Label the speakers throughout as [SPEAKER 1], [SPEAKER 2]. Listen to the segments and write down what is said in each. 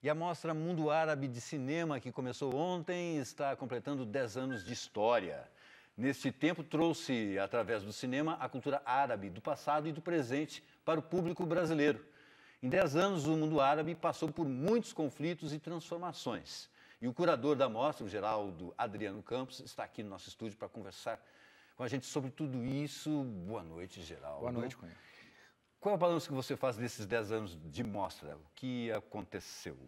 [SPEAKER 1] E a Mostra Mundo Árabe de Cinema, que começou ontem, está completando 10 anos de história. Neste tempo, trouxe, através do cinema, a cultura árabe do passado e do presente para o público brasileiro. Em 10 anos, o mundo árabe passou por muitos conflitos e transformações. E o curador da mostra, o Geraldo Adriano Campos, está aqui no nosso estúdio para conversar com a gente sobre tudo isso. Boa noite, Geraldo.
[SPEAKER 2] Boa noite, Cunha.
[SPEAKER 1] Qual é o balanço que você faz desses 10 anos de mostra? O que aconteceu?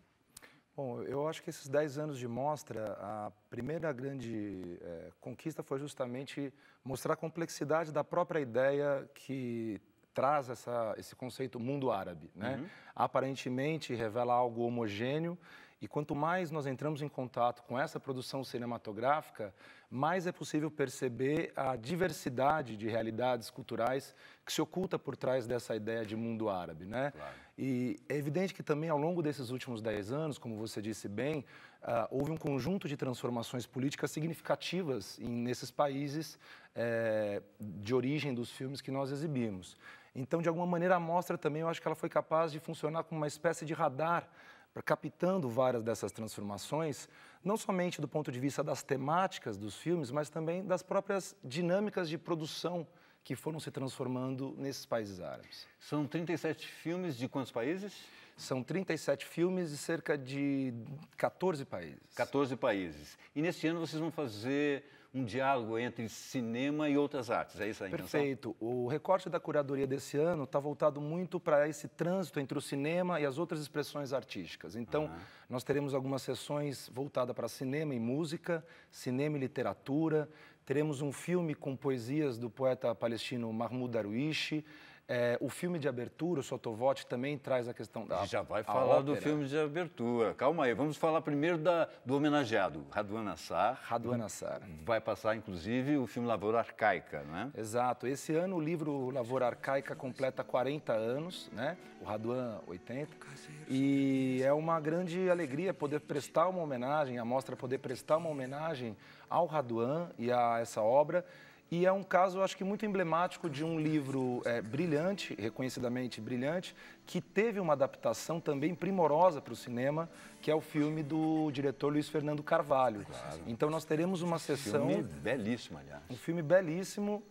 [SPEAKER 2] Bom, eu acho que esses 10 anos de mostra, a primeira grande conquista foi justamente mostrar a complexidade da própria ideia que traz esse conceito mundo árabe, né?
[SPEAKER 1] Uhum.
[SPEAKER 2] Aparentemente revela algo homogêneo e quanto mais nós entramos em contato com essa produção cinematográfica, mais é possível perceber a diversidade de realidades culturais que se oculta por trás dessa ideia de mundo árabe, né?
[SPEAKER 1] Claro.
[SPEAKER 2] E é evidente que também ao longo desses últimos 10 anos, como você disse bem, houve um conjunto de transformações políticas significativas nesses países de origem dos filmes que nós exibimos. Então, de alguma maneira, a mostra também, eu acho que ela foi capaz de funcionar como uma espécie de radar, captando várias dessas transformações, não somente do ponto de vista das temáticas dos filmes, mas também das próprias dinâmicas de produção que foram se transformando nesses países árabes.
[SPEAKER 1] São 37 filmes de quantos países?
[SPEAKER 2] São 37 filmes de cerca de 14 países.
[SPEAKER 1] 14 países. E neste ano vocês vão fazer um diálogo entre cinema e outras artes, é isso a intenção?
[SPEAKER 2] Perfeito. O recorte da curadoria desse ano está voltado muito para esse trânsito entre o cinema e as outras expressões artísticas. Então, nós teremos algumas sessões voltadas para cinema e música, cinema e literatura, teremos um filme com poesias do poeta palestino Mahmoud Darwish. O filme de abertura, o Sotovot, também traz a questão da
[SPEAKER 1] Já vai falar do filme de abertura. Calma aí, vamos falar primeiro do homenageado, Radwan Nassar.
[SPEAKER 2] Radwan Nassar.
[SPEAKER 1] Vai passar, inclusive, o filme Lavoura Arcaica, não é?
[SPEAKER 2] Exato. Esse ano o livro Lavoura Arcaica completa 40 anos, né? O Radwan, 80. E é uma grande alegria poder prestar uma homenagem, a mostra poder prestar uma homenagem ao Radwan e a essa obra. E é um caso, acho que muito emblemático de um livro brilhante, reconhecidamente brilhante, que teve uma adaptação também primorosa para o cinema, que é o filme do diretor Luiz Fernando Carvalho. Claro. Então nós teremos uma sessão...
[SPEAKER 1] Um filme belíssimo, aliás.
[SPEAKER 2] Um filme belíssimo,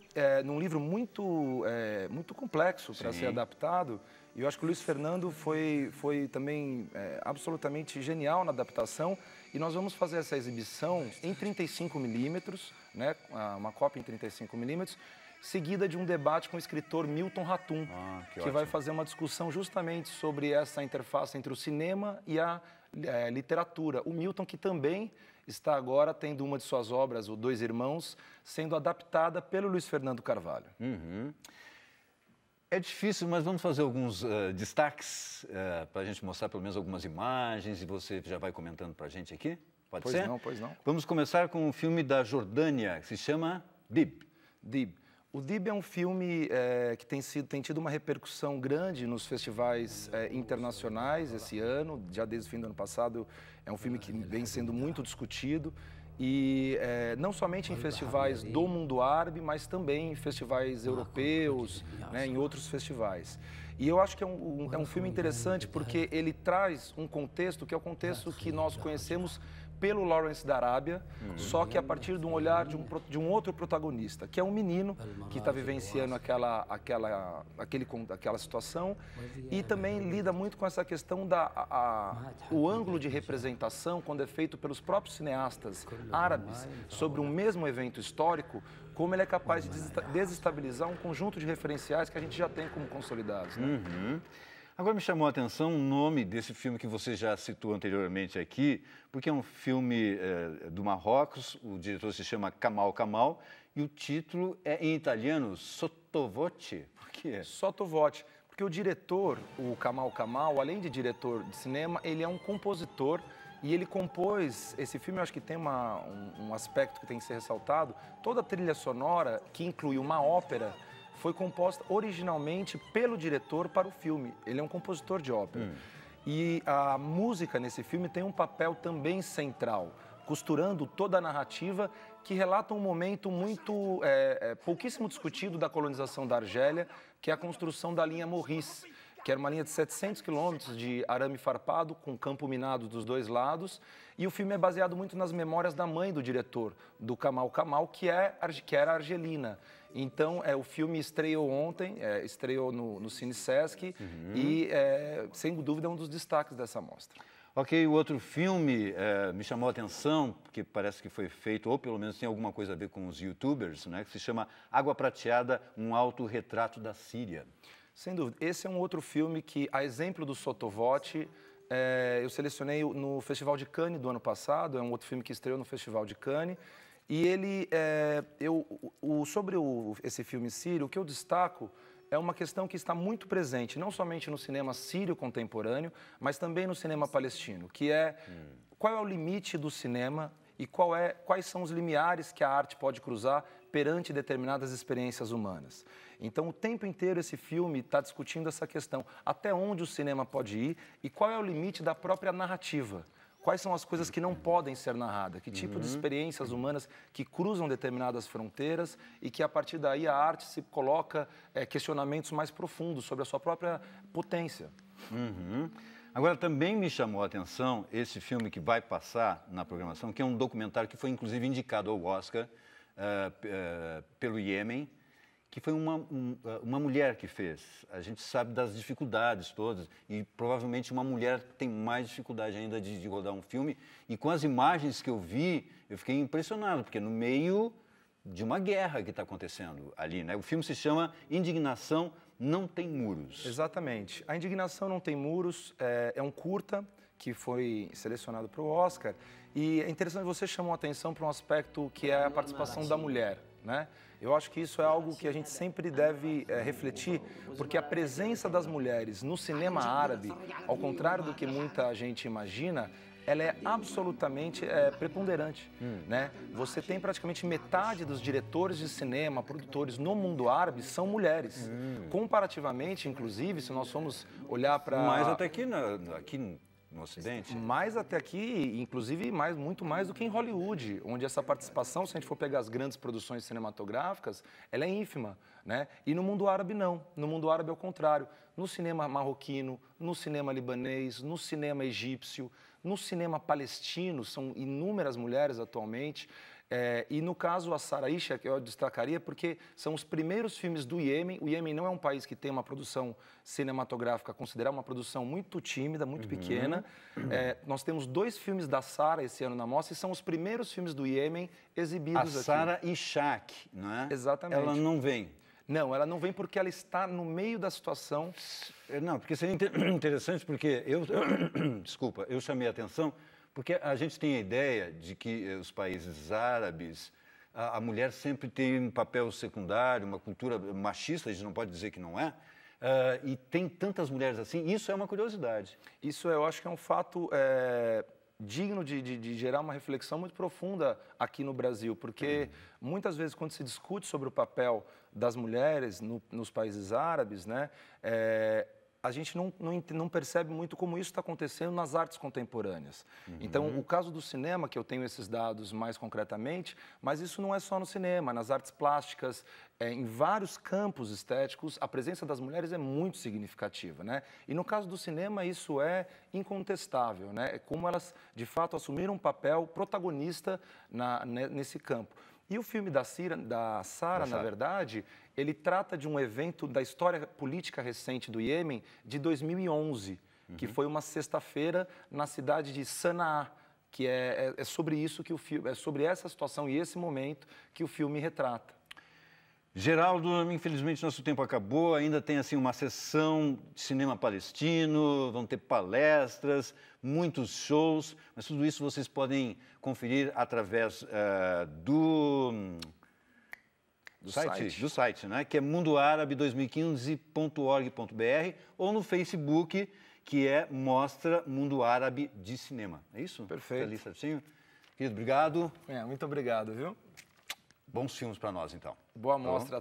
[SPEAKER 2] num livro muito complexo para ser adaptado. E eu acho que o Luiz Fernando foi também absolutamente genial na adaptação. E nós vamos fazer essa exibição em 35mm, né, uma cópia em 35mm, seguida de um debate com o escritor Milton Ratum, que vai fazer uma discussão justamente sobre essa interface entre o cinema e a literatura. O Milton, que também está agora tendo uma de suas obras, o Dois Irmãos, sendo adaptada pelo Luiz Fernando Carvalho.
[SPEAKER 1] Uhum. É difícil, mas vamos fazer alguns destaques para a gente mostrar pelo menos algumas imagens e você já vai comentando para a gente aqui? Pode ser?
[SPEAKER 2] Pois não, pois não.
[SPEAKER 1] Vamos começar com um filme da Jordânia, que se chama Dib.
[SPEAKER 2] Dib. O Dib é um filme que tem tido uma repercussão grande nos festivais internacionais esse ano, já desde o fim do ano passado. É um filme que vem sendo muito discutido. E não somente em festivais do mundo árabe, mas também em festivais europeus, né, em outros festivais. E eu acho que é um filme interessante porque ele traz um contexto que é o contexto que nós conhecemos pelo Lawrence da Arábia, só que a partir de um olhar de um outro protagonista, que é um menino que está vivenciando aquela situação e também lida muito com essa questão o ângulo de representação, quando é feito pelos próprios cineastas árabes sobre um mesmo evento histórico, como ele é capaz de desestabilizar um conjunto de referenciais que a gente já tem como consolidados, né?
[SPEAKER 1] Uhum. Agora me chamou a atenção o nome desse filme que você já citou anteriormente aqui, porque é um filme do Marrocos, o diretor se chama Kamal Kamal, e o título é em italiano Sottovoce. Por quê?
[SPEAKER 2] Sottovoce, porque o diretor, o Kamal Kamal, além de diretor de cinema, ele é um compositor e ele compôs esse filme. Eu acho que tem um aspecto que tem que ser ressaltado. Toda a trilha sonora, que inclui uma ópera, foi composta originalmente pelo diretor para o filme. Ele é um compositor de ópera. E a música nesse filme tem um papel também central, costurando toda a narrativa que relata um momento pouquíssimo discutido da colonização da Argélia, que é a construção da linha Maurice, que era uma linha de 700 quilômetros de arame farpado, com campo minado dos dois lados. E o filme é baseado muito nas memórias da mãe do diretor, do Kamal Kamal, que era argelina. Então, o filme estreou ontem, estreou no Cine Sesc, e, sem dúvida, é um dos destaques dessa mostra.
[SPEAKER 1] Ok, o outro filme me chamou a atenção, porque parece que foi feito, ou pelo menos tem alguma coisa a ver com os youtubers, né, que se chama Água Prateada, um autorretrato da Síria.
[SPEAKER 2] Sem dúvida. Esse é um outro filme que, a exemplo do Sotovote, eu selecionei no Festival de Cannes do ano passado, é um outro filme que estreou no Festival de Cannes, e ele, sobre esse filme sírio, o que eu destaco é uma questão que está muito presente, não somente no cinema sírio contemporâneo, mas também no cinema palestino, que é qual é o limite do cinema e quais são os limiares que a arte pode cruzar perante determinadas experiências humanas. Então, o tempo inteiro esse filme está discutindo essa questão, até onde o cinema pode ir e qual é o limite da própria narrativa. Quais são as coisas que não podem ser narradas? Que tipo de experiências humanas que cruzam determinadas fronteiras e que, a partir daí, a arte se coloca questionamentos mais profundos sobre a sua própria potência.
[SPEAKER 1] Agora, também me chamou a atenção esse filme que vai passar na programação, que é um documentário que foi, inclusive, indicado ao Oscar pelo Iêmen, que foi uma mulher que fez. A gente sabe das dificuldades todas e provavelmente uma mulher tem mais dificuldade ainda de rodar um filme. E com as imagens que eu vi, eu fiquei impressionado, porque no meio de uma guerra que está acontecendo ali, né? O filme se chama Indignação Não Tem Muros.
[SPEAKER 2] Exatamente. A Indignação Não Tem Muros é um curta que foi selecionado para o Oscar. E é interessante, você chamou a atenção para um aspecto que é a participação da mulher, né? Eu acho que isso é algo que a gente sempre deve refletir, porque a presença das mulheres no cinema árabe, ao contrário do que muita gente imagina, ela é absolutamente preponderante, né? Você tem praticamente metade dos diretores de cinema, produtores no mundo árabe são mulheres. Comparativamente, inclusive, se nós formos olhar para...
[SPEAKER 1] Mas até aqui no Ocidente?
[SPEAKER 2] Mais até aqui, inclusive muito mais do que em Hollywood, onde essa participação, se a gente for pegar as grandes produções cinematográficas, ela é ínfima, né? E no mundo árabe não, no mundo árabe é o contrário. No cinema marroquino, no cinema libanês, no cinema egípcio, no cinema palestino, são inúmeras mulheres atualmente. E no caso, a Sara Isha, que eu destacaria, porque são os primeiros filmes do Iêmen. O Iêmen não é um país que tem uma produção cinematográfica, considerada uma produção muito tímida, muito pequena. Nós temos 2 filmes da Sara esse ano na mostra e são os primeiros filmes do Iêmen exibidos aqui.
[SPEAKER 1] A Sara Ishak, não é?
[SPEAKER 2] Exatamente.
[SPEAKER 1] Ela não vem.
[SPEAKER 2] Não, ela não vem porque ela está no meio da situação.
[SPEAKER 1] Não, porque seria interessante, porque desculpa, eu chamei a atenção, porque a gente tem a ideia de que os países árabes, a mulher sempre tem um papel secundário, uma cultura machista, a gente não pode dizer que não é, e tem tantas mulheres assim, isso é uma curiosidade.
[SPEAKER 2] Isso eu acho que é um fato digno de gerar uma reflexão muito profunda aqui no Brasil, porque muitas vezes quando se discute sobre o papel das mulheres nos países árabes, né, a gente não percebe muito como isso está acontecendo nas artes contemporâneas. Então, o caso do cinema, que eu tenho esses dados mais concretamente, mas isso não é só no cinema, nas artes plásticas, em vários campos estéticos, a presença das mulheres é muito significativa, né? E no caso do cinema, isso é incontestável, né? É como elas, de fato, assumiram um papel protagonista nesse campo. E o filme da Sara, na verdade, ele trata de um evento da história política recente do Iêmen de 2011, que foi uma sexta-feira na cidade de Sanaa, que é sobre isso que o filme, é sobre essa situação e esse momento que o filme retrata.
[SPEAKER 1] Geraldo, infelizmente nosso tempo acabou, ainda tem assim uma sessão de cinema palestino, vão ter palestras, muitos shows, mas tudo isso vocês podem conferir através do site, né? Que é mundoarabe2015.org.br ou no Facebook, que é Mostra Mundo Árabe de Cinema. É isso?
[SPEAKER 2] Perfeito.
[SPEAKER 1] Tá ali certinho? Querido, obrigado.
[SPEAKER 2] Muito obrigado, viu?
[SPEAKER 1] Bons filmes para nós, então.
[SPEAKER 2] Boa mostra.